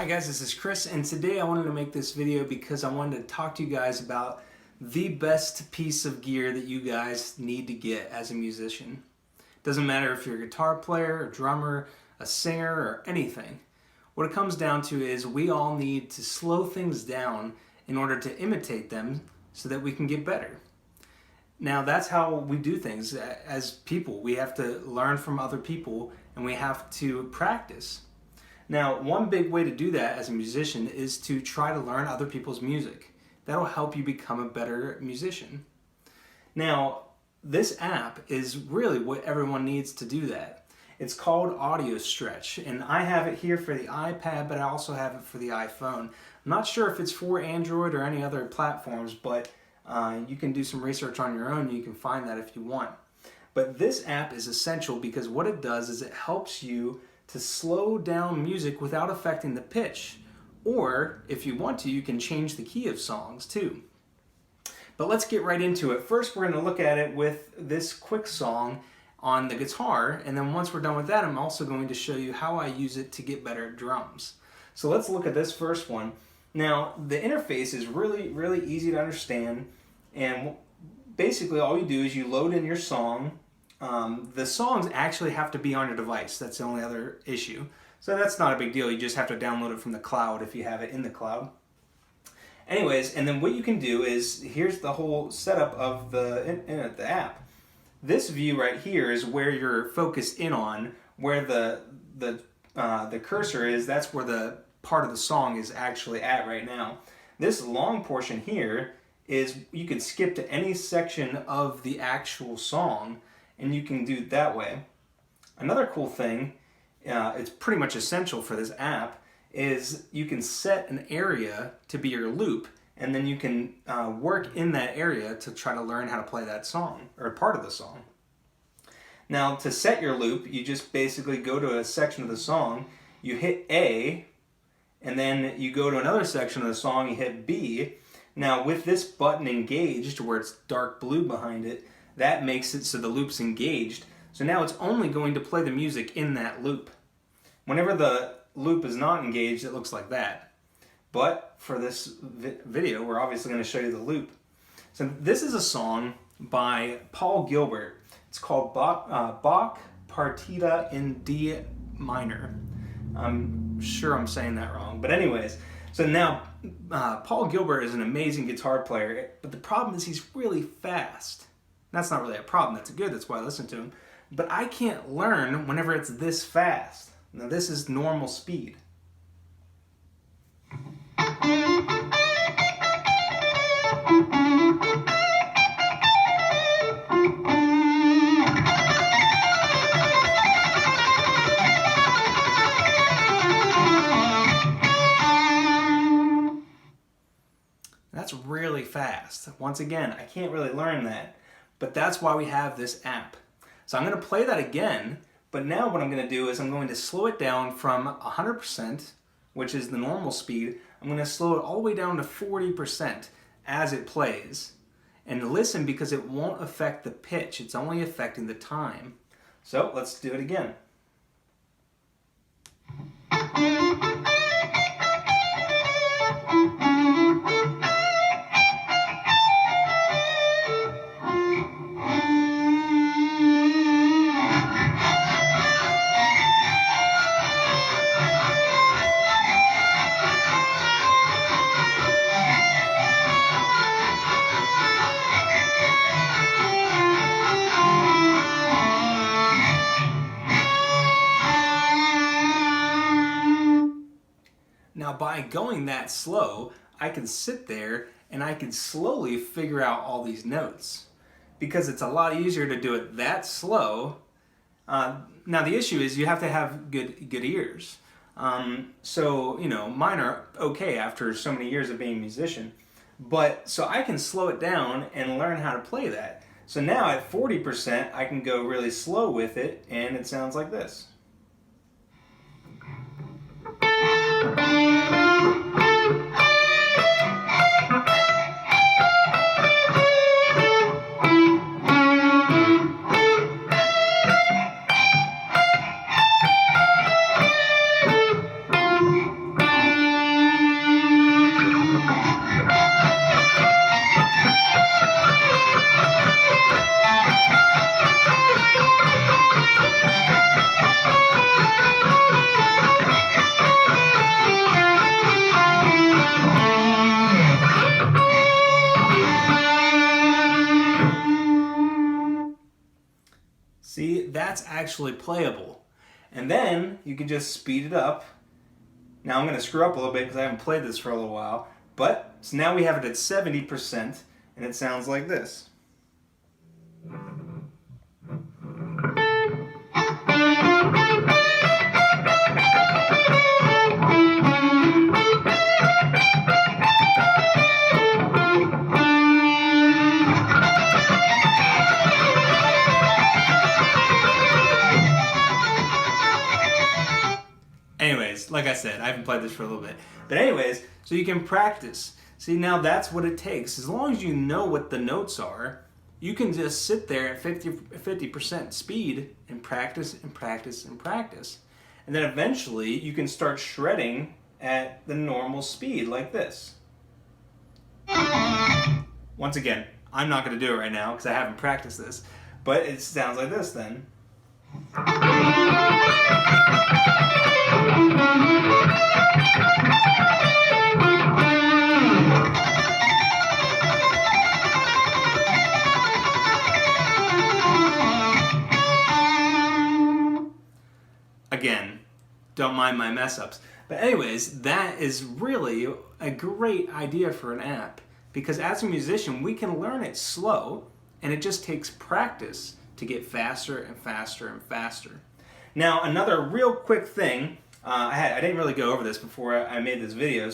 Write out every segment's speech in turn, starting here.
Hi guys, this is Chris, and today I wanted to make this video because I wanted to talk to you guys about the best piece of gear that you guys need to get as a musician. Doesn't matter if you're a guitar player, a drummer, a singer, or anything. What it comes down to is we all need to slow things down in order to imitate them so that we can get better. Now that's how we do things as people. We have to learn from other people and we have to practice. Now, one big way to do that as a musician is to try to learn other people's music. That'll help you become a better musician. Now, this app is really what everyone needs to do that. It's called Audio Stretch, and I have it here for the iPad, but I also have it for the iPhone. I'm not sure if it's for Android or any other platforms, but you can do some research on your own and you can find that if you want. But this app is essential because what it does is it helps you to slow down music without affecting the pitch. Or, if you want to, you can change the key of songs too. But let's get right into it. First, we're going to look at it with this quick song on the guitar, and then once we're done with that, I'm also going to show you how I use it to get better at drums. So let's look at this first one. Now, the interface is really easy to understand, and basically all you do is you load in your song. The songs actually have to be on your device. That's the only other issue. So that's not a big deal. You just have to download it from the cloud if you have it in the cloud. Anyways, and then what you can do is, here's the whole setup of the app. This view right here is where you're focused in on, where the cursor is. That's where the part of the song is actually at right now. This long portion here is, you can skip to any section of the actual song, and you can do it that way. Another cool thing, it's pretty much essential for this app, is you can set an area to be your loop, and then you can work in that area to try to learn how to play that song, or part of the song. Now, to set your loop, you just basically go to a section of the song, you hit A, and then you go to another section of the song, you hit B. Now, with this button engaged, where it's dark blue behind it, that makes it so the loop's engaged. So now it's only going to play the music in that loop. Whenever the loop is not engaged, it looks like that. But for this video, we're obviously going to show you the loop. So this is a song by Paul Gilbert. It's called Bach Partita in D minor. I'm sure I'm saying that wrong. But anyways, so now Paul Gilbert is an amazing guitar player, but the problem is he's really fast. That's not really a problem, that's good, that's why I listen to him. But I can't learn whenever it's this fast. Now this is normal speed. That's really fast. Once again, I can't really learn that. But that's why we have this app. So I'm going to play that again, but now what I'm going to do is I'm going to slow it down from 100%, which is the normal speed. I'm going to slow it all the way down to 40% as it plays. And listen, because it won't affect the pitch, it's only affecting the time. So let's do it again. Now, by going that slow, I can sit there and I can slowly figure out all these notes, because it's a lot easier to do it that slow. Now, the issue is you have to have good ears. So, you know, mine are okay after so many years of being a musician. But, so I can slow it down and learn how to play that. So now at 40%, I can go really slow with it, and it sounds like this. See, that's actually playable. And then you can just speed it up. Now I'm going to screw up a little bit because I haven't played this for a little while. But, so now we have it at 70% and it sounds like this. Anyways, like I said, I haven't played this for a little bit. But anyways, so you can practice. See, now that's what it takes. As long as you know what the notes are, you can just sit there at 50% speed and practice and practice and practice. And then eventually you can start shredding at the normal speed like this. Once again, I'm not going to do it right now because I haven't practiced this. But it sounds like this then. Again, don't mind my mess ups. But anyways, that is really a great idea for an app because as a musician, we can learn it slow and it just takes practice to get faster and faster and faster. Now, another real quick thing, I didn't really go over this before I made this video,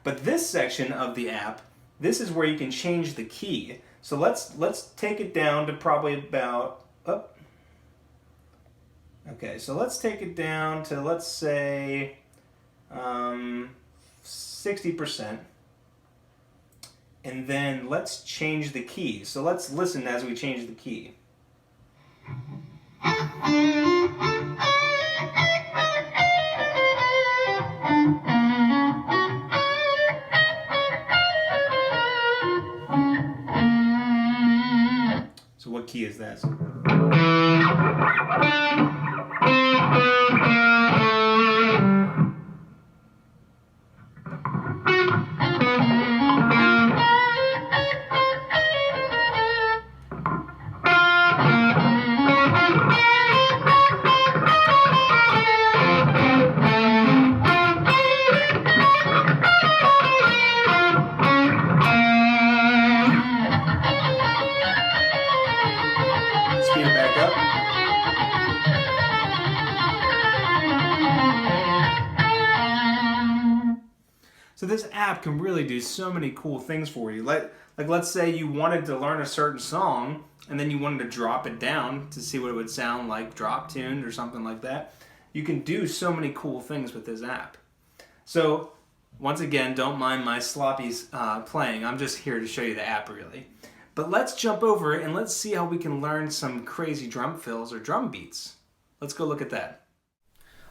but this section of the app, this is where you can change the key. So let's take it down to probably about, okay, so let's take it down to, let's say, 60%. And then let's change the key. So let's listen as we change the key. So what key is that? Speed it back up. So this app can really do so many cool things for you. Like let's say you wanted to learn a certain song and then you wanted to drop it down to see what it would sound like drop tuned or something like that. You can do so many cool things with this app. So once again, don't mind my sloppy playing. I'm just here to show you the app really. But let's jump over and let's see how we can learn some crazy drum fills or drum beats. Let's go look at that.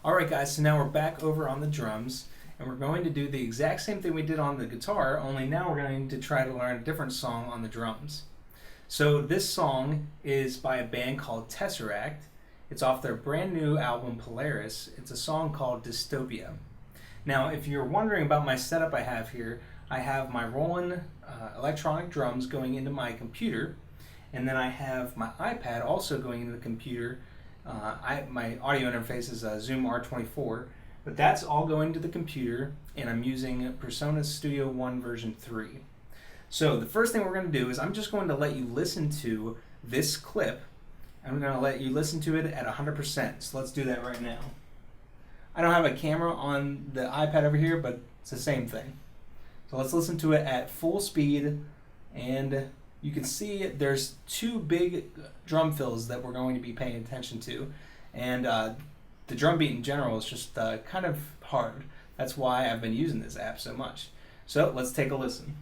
Alright guys, so now we're back over on the drums and we're going to do the exact same thing we did on the guitar, only now we're going to try to learn a different song on the drums. So this song is by a band called Tesseract. It's off their brand new album Polaris. It's a song called Dystopia. Now if you're wondering about my setup I have here, I have my Roland electronic drums going into my computer, and then I have my iPad also going into the computer. My audio interface is a Zoom R24, but that's all going to the computer, and I'm using Persona Studio One version 3. So the first thing we're going to do is I'm just going to let you listen to this clip. I'm going to let you listen to it at 100%. So let's do that right now. I don't have a camera on the iPad over here, but it's the same thing. So let's listen to it at full speed, and you can see there's two big drum fills that we're going to be paying attention to, and the drum beat in general is just kind of hard. That's why I've been using this app so much. So let's take a listen.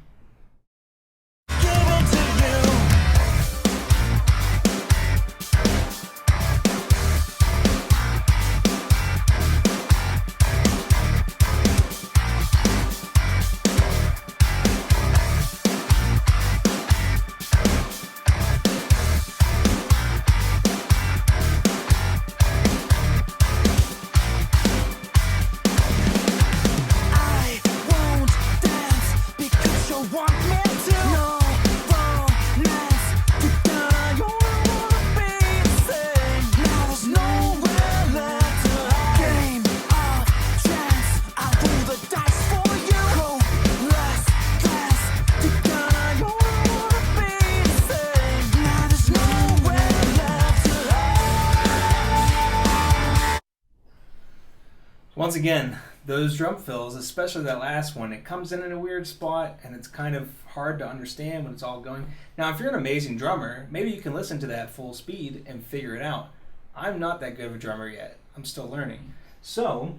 Once again, those drum fills, especially that last one, it comes in a weird spot and it's kind of hard to understand when it's all going. Now, if you're an amazing drummer, maybe you can listen to that full speed and figure it out. I'm not that good of a drummer yet. I'm still learning. So,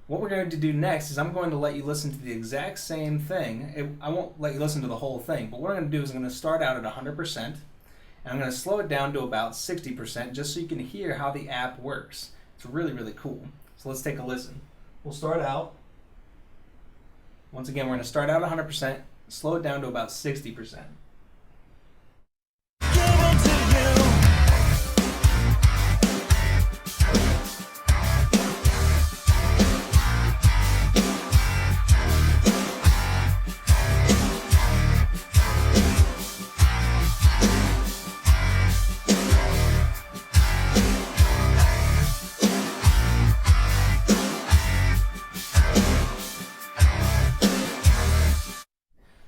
what we're going to do next is I'm going to let you listen to the exact same thing. I won't let you listen to the whole thing, but what I'm going to do is I'm going to start out at 100%, and I'm going to slow it down to about 60% just so you can hear how the app works. It's really, really cool. So let's take a listen. We'll start out. Once again, we're going to start out at 100%, slow it down to about 60%.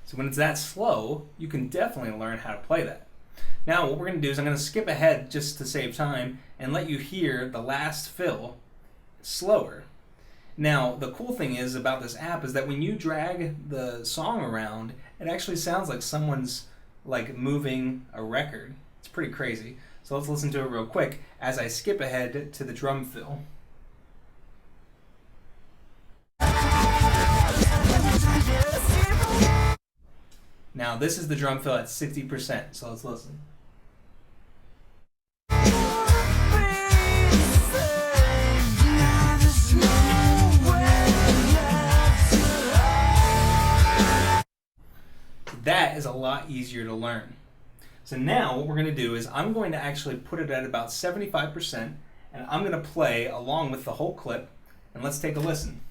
So when it's that slow, you can definitely learn how to play that. Now what we're going to do is I'm going to skip ahead just to save time and let you hear the last fill slower. Now the cool thing is about this app is that when you drag the song around, it actually sounds like someone's like moving a record. It's pretty crazy. So let's listen to it real quick as I skip ahead to the drum fill. Now this is the drum fill at 60%, so let's listen. That is a lot easier to learn. So now what we're going to do is I'm going to actually put it at about 75%, and I'm going to play along with the whole clip, and let's take a listen.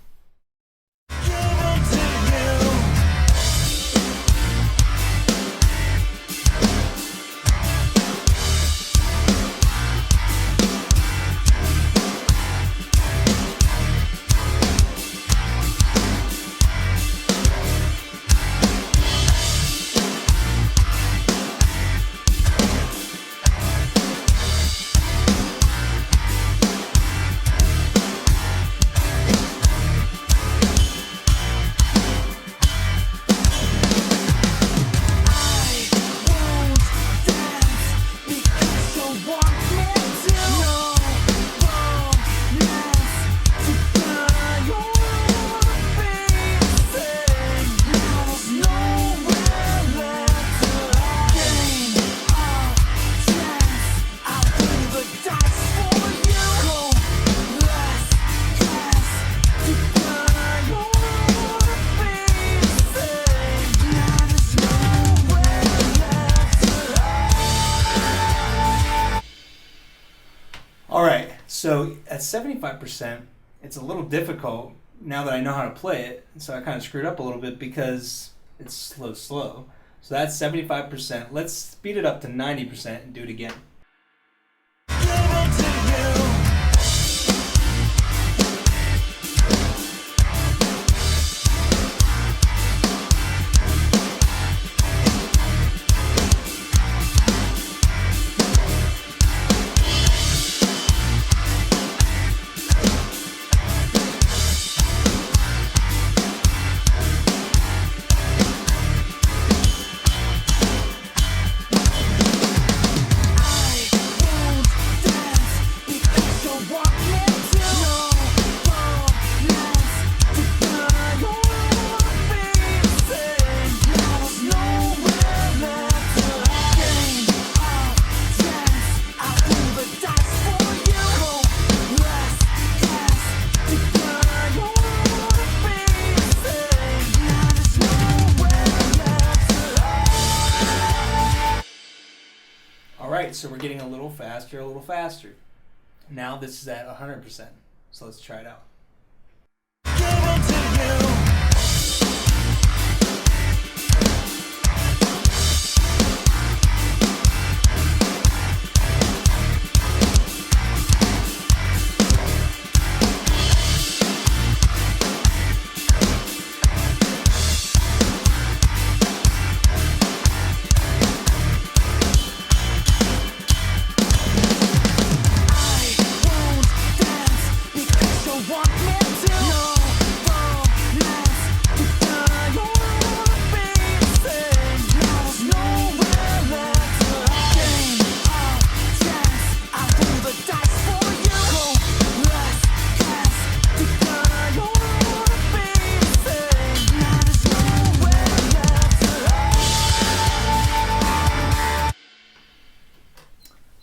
Alright, so at 75%, it's a little difficult now that I know how to play it, so I kind of screwed up a little bit because it's slow. So that's 75%. Let's speed it up to 90% and do it again. Alright, so we're getting a little faster. Now this is at 100%. So let's try it out. Want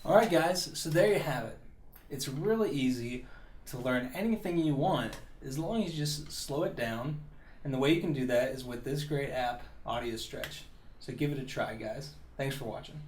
Alright guys, so there you have it. It's really easy to learn anything you want as long as you just slow it down. And the way you can do that is with this great app, Audio Stretch. So give it a try, guys. Thanks for watching.